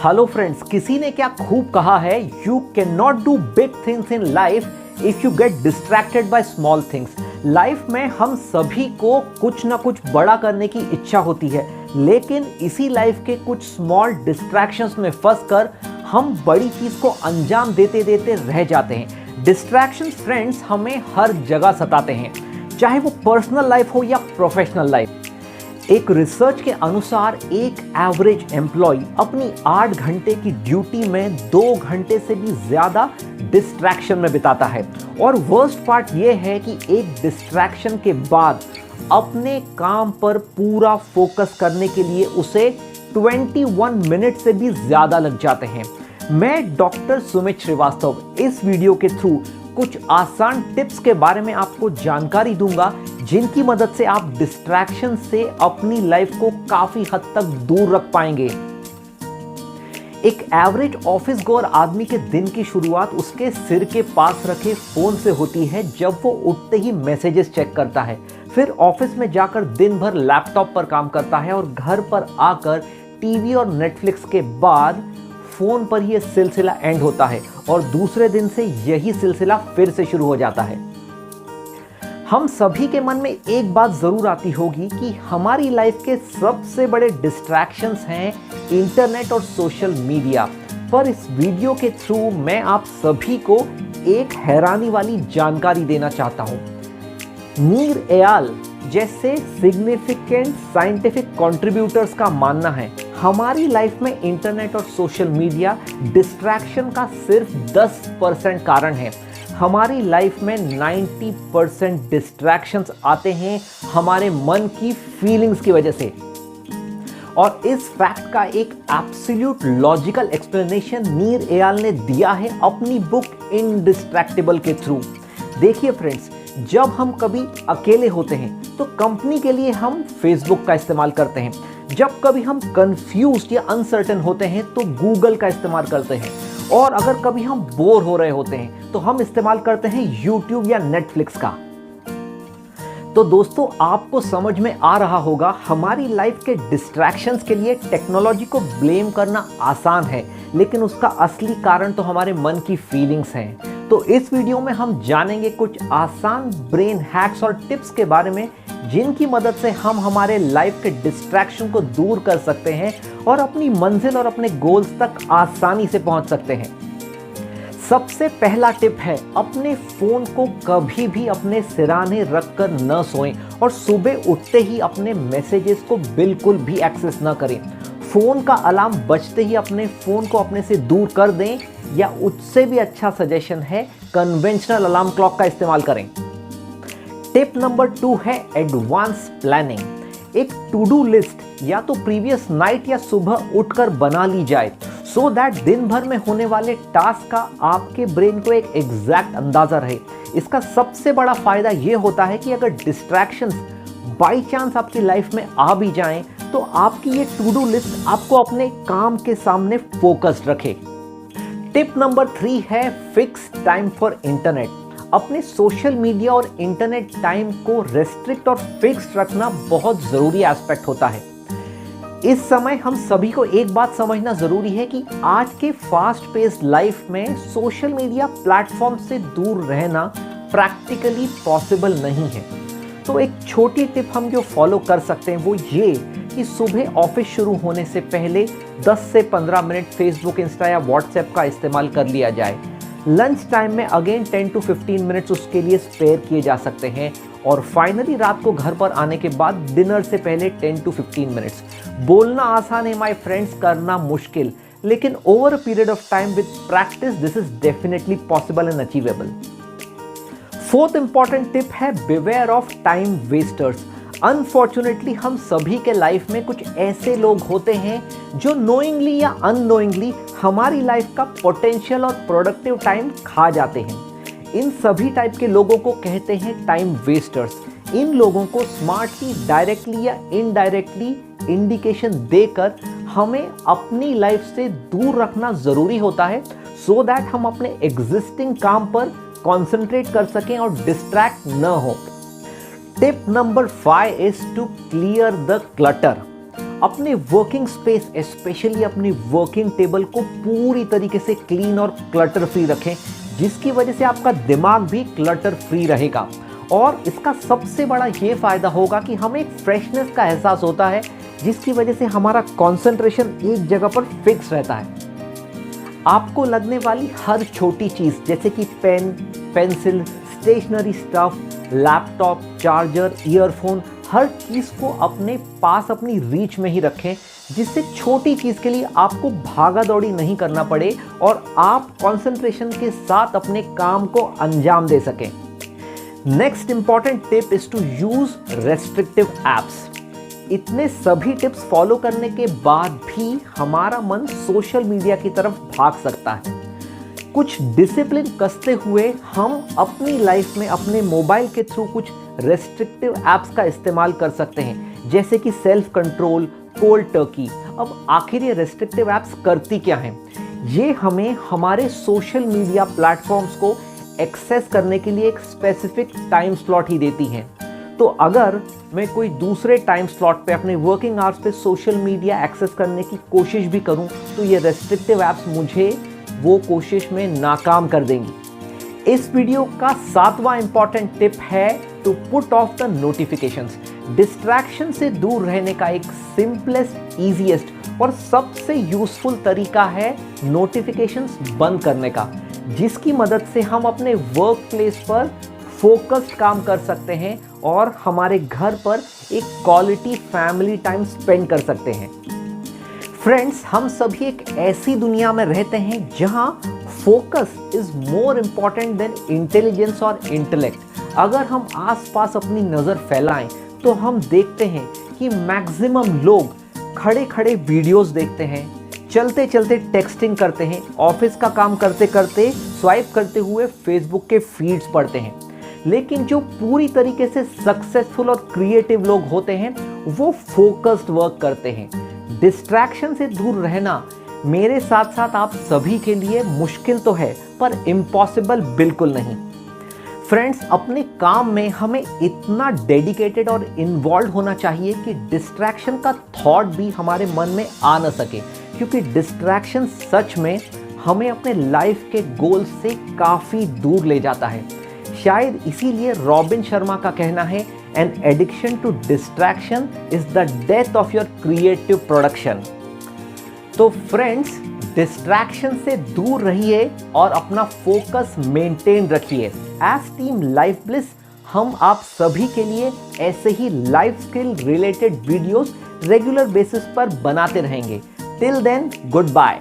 Hello friends, किसी ने क्या खूब कहा है, you can not do big things in life if you get distracted by small things. Life में हम सभी को कुछ ना कुछ बड़ा करने की इच्छा होती है, लेकिन इसी लाइफ के कुछ स्मॉल डिस्ट्रैक्शंस में फंसकर हम बड़ी चीज को अंजाम देते देते रह जाते हैं। डिस्ट्रैक्शंस फ्रेंड्स हमें हर जगह सताते हैं, चाहे वो पर्सनल लाइफ हो या प्रोफेशनल लाइफ। एक रिसर्च के अनुसार एक एवरेज एम्प्लॉय अपनी 8 घंटे की ड्यूटी में 2 घंटे से भी ज्यादा डिस्ट्रैक्शन में बिताता है। और वर्स्ट पार्ट ये है कि एक डिस्ट्रैक्शन के बाद अपने काम पर पूरा फोकस करने के लिए उसे 21 मिनट से भी ज्यादा लग जाते हैं। मैं डॉक्टर सुमित श्रीवास्तव इस वीडियो के थ्रू कुछ आसान टिप्स के बारे में आपको जानकारी दूंगा, जिनकी मदद से आप डिस्ट्रैक्शन से अपनी लाइफ को काफी हद तक दूर रख पाएंगे। एक एवरेज ऑफिस गोअर आदमी के दिन की शुरुआत उसके सिर के पास रखे फोन से होती है, जब वो उठते ही मैसेजेस चेक करता है, फिर ऑफिस में जाकर दिन भर लैपटॉप पर काम करता है और घर पर आकर टीवी और नेटफ्लिक्स के बाद फोन पर यह सिलसिला एंड होता है और दूसरे दिन से यही सिलसिला फिर से शुरू हो जाता है। हम सभी के मन में एक बात जरूर आती होगी कि हमारी लाइफ के सबसे बड़े डिस्ट्रैक्शंस हैं इंटरनेट और सोशल मीडिया। पर इस वीडियो के थ्रू मैं आप सभी को एक हैरानी वाली जानकारी देना चाहता हूं। नीर एयाल जैसे सिग्निफिकेंट साइंटिफिक कंट्रीब्यूटर्स का मानना है, हमारी लाइफ में इंटरनेट और सोशल मीडिया डिस्ट्रैक्शन का सिर्फ 10% कारण है। हमारी लाइफ में 90% डिस्ट्रैक्शंस आते हैं हमारे मन की फीलिंग्स की वजह से। और इस फैक्ट का एक एब्सोल्यूट लॉजिकल एक्सप्लेनेशन नीर एयाल ने दिया है अपनी बुक इनडिस्ट्रैक्टेबल के थ्रू। देखिए फ्रेंड्स, जब हम कभी अकेले होते हैं तो कंपनी के लिए हम फेसबुक का इस्तेमाल करते हैं। जब कभी हम कंफ्यूज्ड या अनसर्टेन होते हैं तो गूगल का इस्तेमाल करते हैं। और अगर कभी हम बोर हो रहे होते हैं तो हम इस्तेमाल करते हैं यूट्यूब या नेटफ्लिक्स का। तो दोस्तों, आपको समझ में आ रहा होगा, हमारी लाइफ के डिस्ट्रैक्शंस के लिए टेक्नोलॉजी को ब्लेम करना आसान है, लेकिन उसका असली कारण तो हमारे मन की फीलिंग्स हैं। तो इस वीडियो में हम जानेंगे कुछ आसान ब्रेन हैक्स और टिप्स के बारे में, जिनकी मदद से हम हमारे लाइफ के डिस्ट्रैक्शन को दूर कर सकते हैं और अपनी मंजिल और अपने गोल्स तक आसानी से पहुंच सकते हैं। सबसे पहला टिप है, अपने फोन को कभी भी अपने सिरहाने रखकर न सोएं और सुबह उठते ही अपने मैसेजेस को बिल्कुल भी एक्सेस न करें। फोन का अलार्म बजते ही अपने फोन को अपने से दूर कर दें, या उससे भी अच्छा सजेशन है कन्वेंशनल अलार्म क्लॉक का इस्तेमाल करें। टिप नंबर 2 है एडवांस प्लानिंग। एक टू डू लिस्ट या तो प्रीवियस नाइट या सुबह उठकर बना ली जाए, सो दैट दिन भर में होने वाले टास्क का आपके ब्रेन को एक एग्जैक्ट अंदाजा रहे। इसका सबसे बड़ा फायदा यह होता है कि अगर डिस्ट्रैक्शंस बाई चांस आपकी लाइफ में आ भी जाएं, तो आपकी ये टू डू लिस्ट आपको अपने काम के सामने फोकस्ड रखे। टिप नंबर 3 है फिक्स टाइम फॉर इंटरनेट। अपने सोशल मीडिया और इंटरनेट टाइम को रेस्ट्रिक्ट और फिक्स्ड रखना बहुत जरूरी एस्पेक्ट होता है। इस समय हम सभी को एक बात समझना जरूरी है कि आज के फास्ट पेस्ड लाइफ में सोशल मीडिया प्लेटफॉर्म से दूर रहना प्रैक्टिकली पॉसिबल नहीं है। तो एक छोटी टिप हम जो फॉलो कर सकते हैं वो ये कि सुबह ऑफिस शुरू होने से पहले 10 से 15 मिनट फेसबुक, इंस्टा या व्हाट्सएप का इस्तेमाल कर लिया जाए। लंच टाइम में अगेन 10 to 15 मिनट्स उसके लिए स्पेयर किए जा सकते हैं। और फाइनली रात को घर पर आने के बाद डिनर से पहले 10 to 15 मिनट्स। बोलना आसान है माय फ्रेंड्स, करना मुश्किल, लेकिन over a period of time with practice this is definitely possible and achievable. Fourth important tip है beware of time wasters. Unfortunately हम सभी के लाइफ में कुछ ऐसे लोग होते हैं जो नोइंगली या अननोइंगली हमारी लाइफ का पोटेंशियल और प्रोडक्टिव टाइम खा जाते हैं। इन सभी टाइप के लोगों को कहते हैं टाइम वेस्टर्स। इन लोगों को स्मार्टली, डायरेक्टली या इनडायरेक्टली इंडिकेशन देकर हमें अपनी लाइफ से दूर रखना जरूरी होता है, सो दैट हम अपने एग्जिस्टिंग काम पर कंसंट्रेट कर सकें और डिस्ट्रैक्ट न हो। Tip number 5 is to clear the clutter. अपने वर्किंग स्पेस स्पेशली अपनी वर्किंग टेबल को पूरी तरीके से क्लीन और क्लटर फ्री रखें, जिसकी वजह से आपका दिमाग भी क्लटर फ्री रहेगा। और इसका सबसे बड़ा ये फ़ायदा होगा कि हमें एक फ्रेशनेस का एहसास होता है, जिसकी वजह से हमारा कंसंट्रेशन एक जगह पर फिक्स रहता है। आपको लगने वाली हर छोटी चीज़ जैसे कि pen, pencil, stationery stuff, laptop, charger, earphone, हर चीज़ को अपने पास अपनी रीच में ही रखें, जिससे छोटी चीज़ के लिए आपको भागा दौड़ी नहीं करना पड़े और आप कंसंट्रेशन के साथ अपने काम को अंजाम दे सकें। Next important tip is to use restrictive apps. इतने सभी टिप्स फॉलो करने के बाद भी हमारा मन सोशल मीडिया की तरफ भाग सकता है। कुछ डिसिप्लिन कसते हुए हम अपनी लाइफ में अपने मोबाइल के थ्रू कुछ रेस्ट्रिक्टिव एप्स का इस्तेमाल कर सकते हैं, जैसे कि सेल्फ कंट्रोल, कोल्ड टर्की। अब आखिर ये रेस्ट्रिक्टिव एप्स करती क्या हैं? ये हमें हमारे सोशल मीडिया प्लेटफॉर्म्स को एक्सेस करने के लिए एक स्पेसिफिक टाइम स्लॉट ही देती हैं। तो अगर मैं कोई दूसरे टाइम स्लॉट पे अपने वर्किंग आवर्स पे सोशल मीडिया एक्सेस करने की कोशिश भी करूं, तो ये रेस्ट्रिक्टिव एप्स मुझे वो कोशिश में नाकाम कर देंगी। इस वीडियो का 7वां इंपॉर्टेंट टिप है to put off the notifications. Distraction से दूर रहने का एक सिंपलेस्ट, इजीएस्ट और सबसे यूजफुल तरीका है नोटिफिकेशंस बंद करने का, जिसकी मदद से हम अपने वर्क प्लेस पर फोकस्ड काम कर सकते हैं और हमारे घर पर एक क्वालिटी फैमिली टाइम स्पेंड कर सकते हैं। फ्रेंड्स, हम सभी एक ऐसी दुनिया में रहते हैं जहां focus is more important than intelligence और इंटेलेक्ट। अगर हम आसपास अपनी नज़र फैलाएं तो हम देखते हैं कि मैक्सिमम लोग खड़े खड़े वीडियोस देखते हैं, चलते चलते टेक्सटिंग करते हैं, ऑफिस का काम करते करते स्वाइप करते हुए फेसबुक के फीड्स पढ़ते हैं। लेकिन जो पूरी तरीके से सक्सेसफुल और क्रिएटिव लोग होते हैं वो फोकस्ड वर्क करते हैं। डिस्ट्रैक्शन से दूर रहना मेरे साथ साथ आप सभी के लिए मुश्किल तो है, पर इम्पॉसिबल बिल्कुल नहीं। फ्रेंड्स, अपने काम में हमें इतना डेडिकेटेड और इन्वॉल्व होना चाहिए कि डिस्ट्रैक्शन का थॉट भी हमारे मन में आ न सके, क्योंकि डिस्ट्रैक्शन सच में हमें अपने लाइफ के गोल से काफ़ी दूर ले जाता है। शायद इसीलिए रॉबिन शर्मा का कहना है, an addiction to distraction is the death of your creative production. तो फ्रेंड्स, डिस्ट्रैक्शन से दूर रहिए और अपना फोकस मेंटेन रखिए। एज टीम लाइफ ब्लिस हम आप सभी के लिए ऐसे ही life skill related videos regular basis पर बनाते रहेंगे। Till then, good bye.